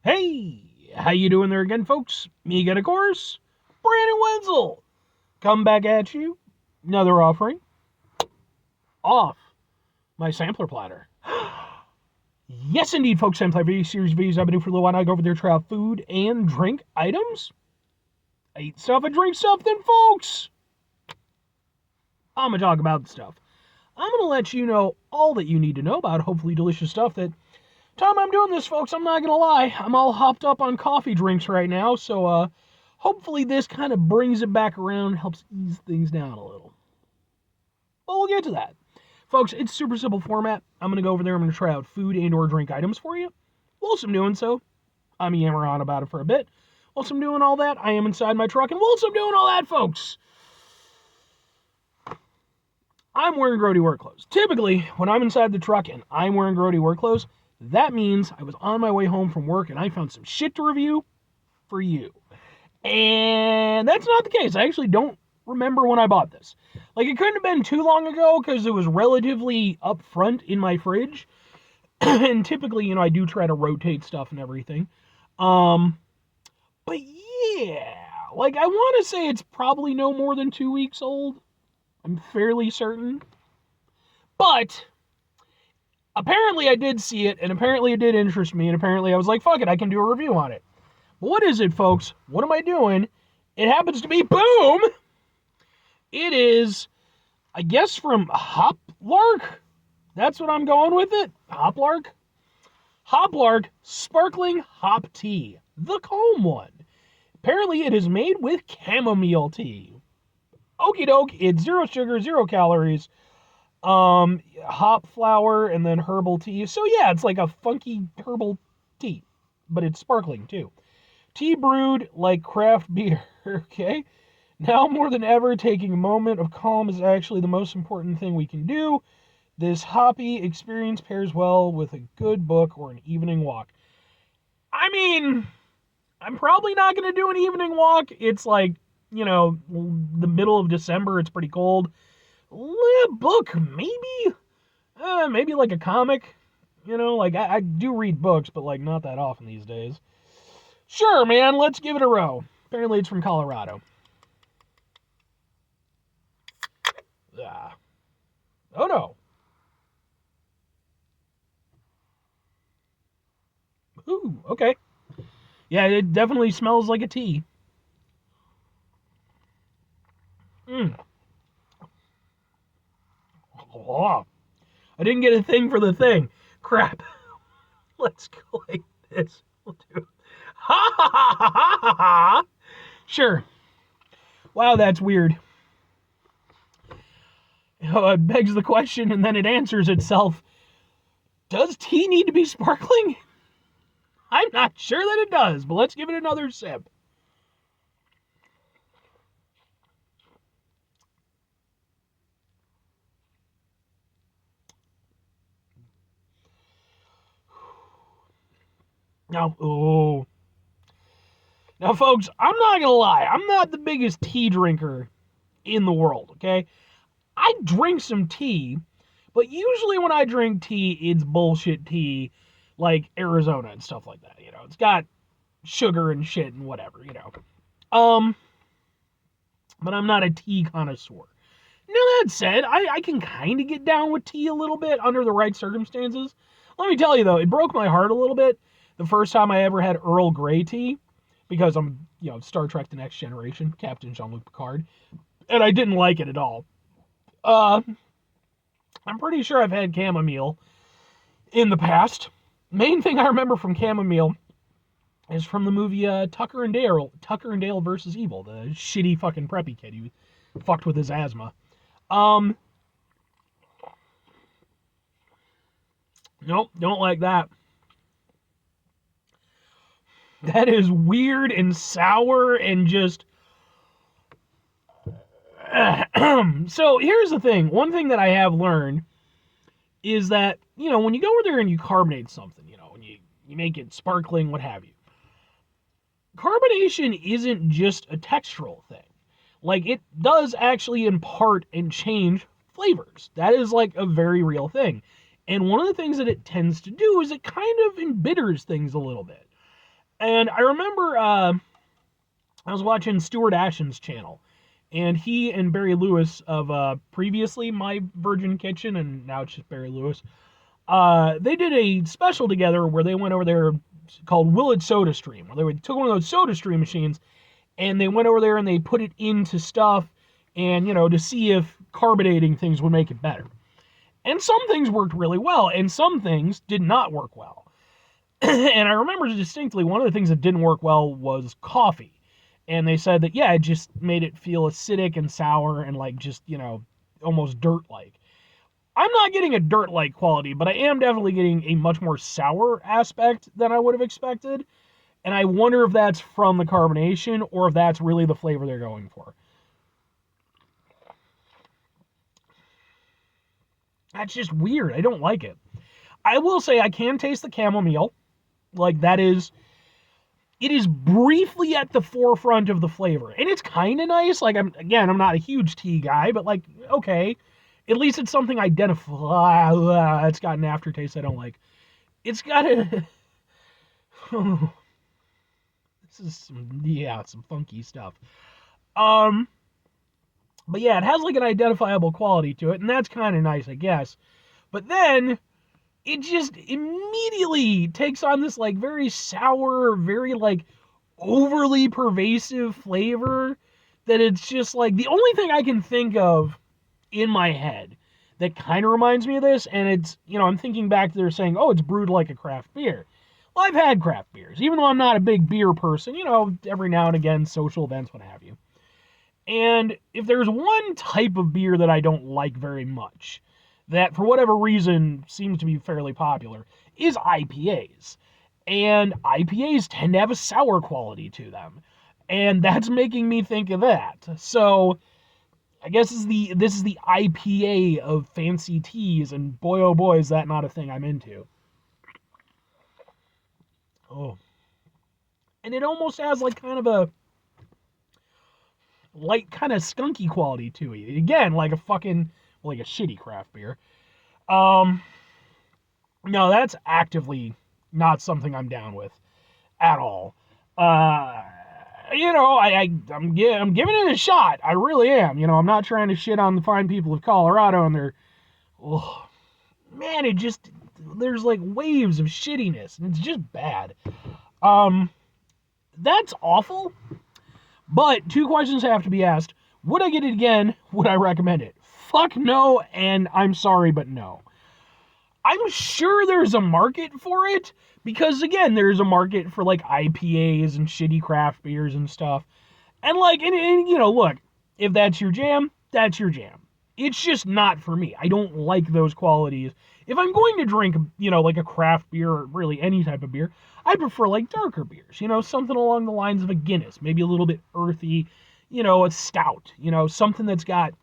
Hey, how you doing there again, folks? Me again, of course, Brandon Wenzel. Come back at you. Another offering. Off my sampler platter. Yes, indeed, folks. Sampler series of videos I've been doing for a little while. I go over there, try out food and drink items. I eat stuff and drink something, folks. I'm going to talk about the stuff. I'm going to let you know all that you need to know about hopefully delicious stuff that time I'm doing this, folks, I'm not going to lie. I'm all hopped up on coffee drinks right now, so hopefully this kind of brings it back around and helps ease things down a little. But we'll get to that. Folks, it's super simple format. I'm going to go over there. I'm going to try out food and or drink items for you. Whilst I'm doing so, I'm yammering on about it for a bit. Whilst I'm doing all that, I am inside my truck. And whilst I'm doing all that, folks, I'm wearing grody work clothes. Typically, when I'm inside the truck and I'm wearing grody work clothes, that means I was on my way home from work and I found some shit to review for you. And that's not the case. I actually don't remember when I bought this. Like, it couldn't have been too long ago because it was relatively up front in my fridge. And typically, I do try to rotate stuff and everything. But yeah, like, I want to say it's probably no more than 2 weeks old. I'm fairly certain. But apparently I did see it, and apparently it did interest me, and apparently I was like, fuck it, I can do a review on it. But what is it, folks? What am I doing? It happens to be, boom! It is, I guess, from Hoplark? That's what I'm going with it? Hoplark? Hoplark Sparkling HopTea. The calm one. Apparently it is made with chamomile tea. Okie doke, it's 0 sugar, 0 calories. Hop flower and then herbal tea. So yeah, it's like a funky herbal tea, but it's sparkling too. Tea brewed like craft beer, okay? Now more than ever, taking a moment of calm is actually the most important thing we can do. This hoppy experience pairs well with a good book or an evening walk. I mean, I'm probably not going to do an evening walk. It's like, the middle of December. It's pretty cold. Book, maybe like a comic, like I do read books, but like not that often these days. Sure, man, let's give it a row. Apparently it's from Colorado. Oh no. Ooh, okay. Yeah, it definitely smells like a tea. Oh, I didn't get a thing for the thing. Crap. Let's go like this. We'll do it. Ha ha ha ha ha ha. Sure. Wow, that's weird. It begs the question, and then it answers itself. Does tea need to be sparkling? I'm not sure that it does, but let's give it another sip. Now, folks, I'm not gonna lie. I'm not the biggest tea drinker in the world, okay? I drink some tea, but usually when I drink tea, it's bullshit tea, like Arizona and stuff like that. It's got sugar and shit and whatever. But I'm not a tea connoisseur. Now that said, I can kind of get down with tea a little bit under the right circumstances. Let me tell you though, it broke my heart a little bit the first time I ever had Earl Grey tea, because I'm, Star Trek The Next Generation, Captain Jean-Luc Picard, and I didn't like it at all. I'm pretty sure I've had chamomile in the past. Main thing I remember from chamomile is from the movie Tucker and Dale versus Evil, the shitty fucking preppy kid who fucked with his asthma. Nope, don't like that. That is weird and sour and just... So here's the thing. One thing that I have learned is that, when you go over there and you carbonate something, when you make it sparkling, what have you, carbonation isn't just a textural thing. Like, it does actually impart and change flavors. That is like a very real thing. And one of the things that it tends to do is it kind of embitters things a little bit. And I remember I was watching Stuart Ashen's channel, and he and Barry Lewis of previously My Virgin Kitchen, and now it's just Barry Lewis, they did a special together where they went over there called Will It Soda Stream, where they took one of those Soda Stream machines and they went over there and they put it into stuff and, to see if carbonating things would make it better. And some things worked really well, and some things did not work well. And I remember distinctly one of the things that didn't work well was coffee. And they said that, yeah, it just made it feel acidic and sour and like just, almost dirt-like. I'm not getting a dirt-like quality, but I am definitely getting a much more sour aspect than I would have expected. And I wonder if that's from the carbonation or if that's really the flavor they're going for. That's just weird. I don't like it. I will say I can taste the chamomile. Like, it is briefly at the forefront of the flavor. And it's kind of nice. Like, I'm not a huge tea guy, but like, okay. At least it's something identifiable. It's got an aftertaste I don't like. It's got a... this is some funky stuff. But yeah, it has like an identifiable quality to it, and that's kind of nice, I guess. But then it just immediately takes on this like very sour, very like overly pervasive flavor that it's just like the only thing I can think of in my head that kind of reminds me of this, and it's, I'm thinking back to they're saying, oh, it's brewed like a craft beer. Well, I've had craft beers, even though I'm not a big beer person, every now and again, social events, what have you. And if there's one type of beer that I don't like very much, that for whatever reason seems to be fairly popular, is IPAs. And IPAs tend to have a sour quality to them. And that's making me think of that. So I guess this is the IPA of fancy teas, and boy oh boy is that not a thing I'm into. Oh. And it almost has like kind of a light kind of skunky quality to it. Again, like a shitty craft beer. No, that's actively not something I'm down with at all. I'm giving it a shot. I really am. I'm not trying to shit on the fine people of Colorado and their, oh, man, there's like waves of shittiness and it's just bad. That's awful. But 2 questions have to be asked. Would I get it again? Would I recommend it? Fuck no, and I'm sorry, but no. I'm sure there's a market for it, because again, there's a market for like IPAs and shitty craft beers and stuff. And like, look, if that's your jam, that's your jam. It's just not for me. I don't like those qualities. If I'm going to drink, like a craft beer or really any type of beer, I prefer like darker beers, something along the lines of a Guinness, maybe a little bit earthy, a stout, something that's got,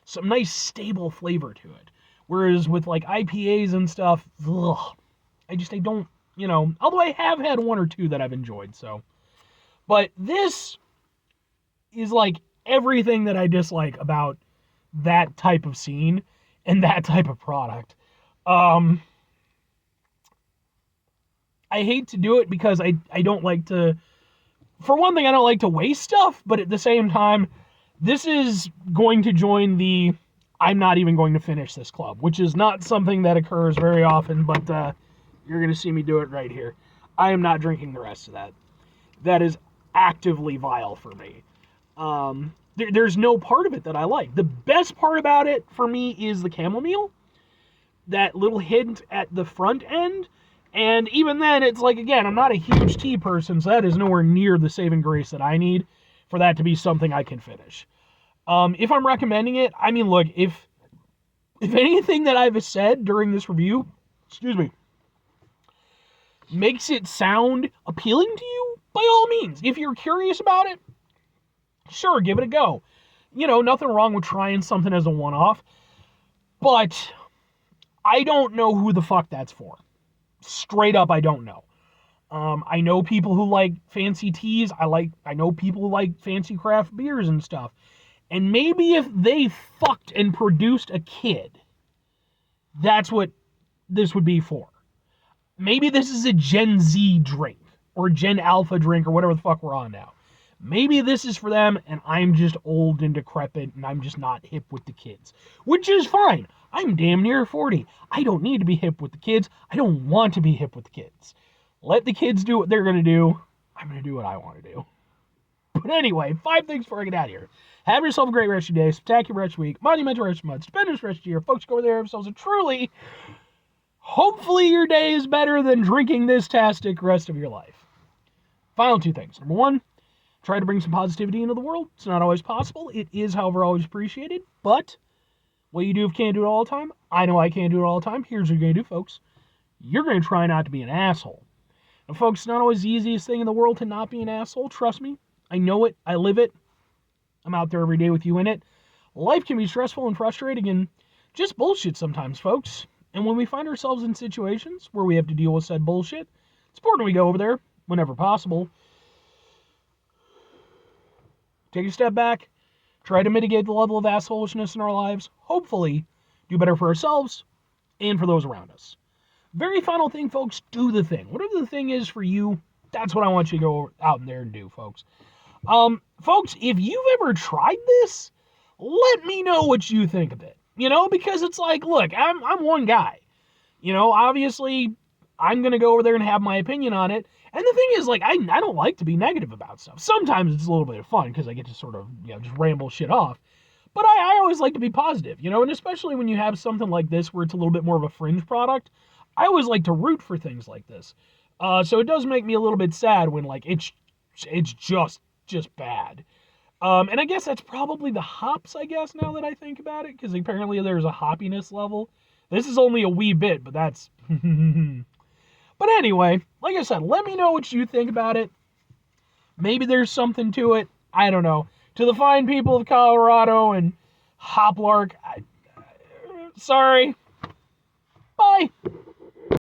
some nice stable flavor to it. Whereas with like IPAs and stuff, ugh, I don't, although I have had 1 or 2 that I've enjoyed, so. But this is like everything that I dislike about that type of scene and that type of product. I hate to do it because I don't like to, for one thing, I don't like to waste stuff, but at the same time, this is going to join the I'm not even going to finish this club, which is not something that occurs very often, but you're going to see me do it right here. I am not drinking the rest of that. That is actively vile for me. There's no part of it that I like. The best part about it for me is the chamomile, that little hint at the front end. And even then, it's like, again, I'm not a huge tea person, so that is nowhere near the saving grace that I need for that to be something I can finish. If I'm recommending it, I mean, look, if anything that I've said during this review, makes it sound appealing to you, by all means. If you're curious about it, sure, give it a go. Nothing wrong with trying something as a one-off, but I don't know who the fuck that's for. Straight up, I don't know. I know people who like fancy teas. I know people who like fancy craft beers and stuff. And maybe if they fucked and produced a kid, that's what this would be for. Maybe this is a Gen Z drink. or Gen Alpha drink or whatever the fuck we're on now. Maybe this is for them and I'm just old and decrepit and I'm just not hip with the kids, which is fine. I'm damn near 40. I don't need to be hip with the kids. I don't want to be hip with the kids. Let the kids do what they're going to do. I'm going to do what I want to do. But anyway, 5 things before I get out of here. Have yourself a great rest of your day, spectacular rest of your week, monumental rest of your month, stupendous rest of your year. Folks, go over there, have yourselves a truly, hopefully your day is better than drinking this tastic rest of your life. Final 2 things. Number 1, try to bring some positivity into the world. It's not always possible. It is, however, always appreciated. But what you do if you can't do it all the time, I know I can't do it all the time. Here's what you're going to do, folks. You're going to try not to be an asshole. Now, folks, it's not always the easiest thing in the world to not be an asshole. Trust me. I know it. I live it. I'm out there every day with you in it. Life can be stressful and frustrating and just bullshit sometimes, folks. And when we find ourselves in situations where we have to deal with said bullshit, it's important we go over there whenever possible. Take a step back. Try to mitigate the level of assholishness in our lives. Hopefully, do better for ourselves and for those around us. Very final thing, folks, do the thing. Whatever the thing is for you, that's what I want you to go out there and do, folks. Folks, if you've ever tried this, let me know what you think of it. Because it's like, look, I'm one guy. Obviously, I'm going to go over there and have my opinion on it. And the thing is, like, I don't like to be negative about stuff. Sometimes it's a little bit of fun because I get to sort of, just ramble shit off. But I always like to be positive, and especially when you have something like this where it's a little bit more of a fringe product, I always like to root for things like this. So it does make me a little bit sad when, like, it's just bad. And I guess that's probably the hops, I guess, now that I think about it, because apparently there's a hoppiness level. This is only a wee bit, but that's... But anyway, like I said, let me know what you think about it. Maybe there's something to it. I don't know. To the fine people of Colorado and Hoplark, sorry.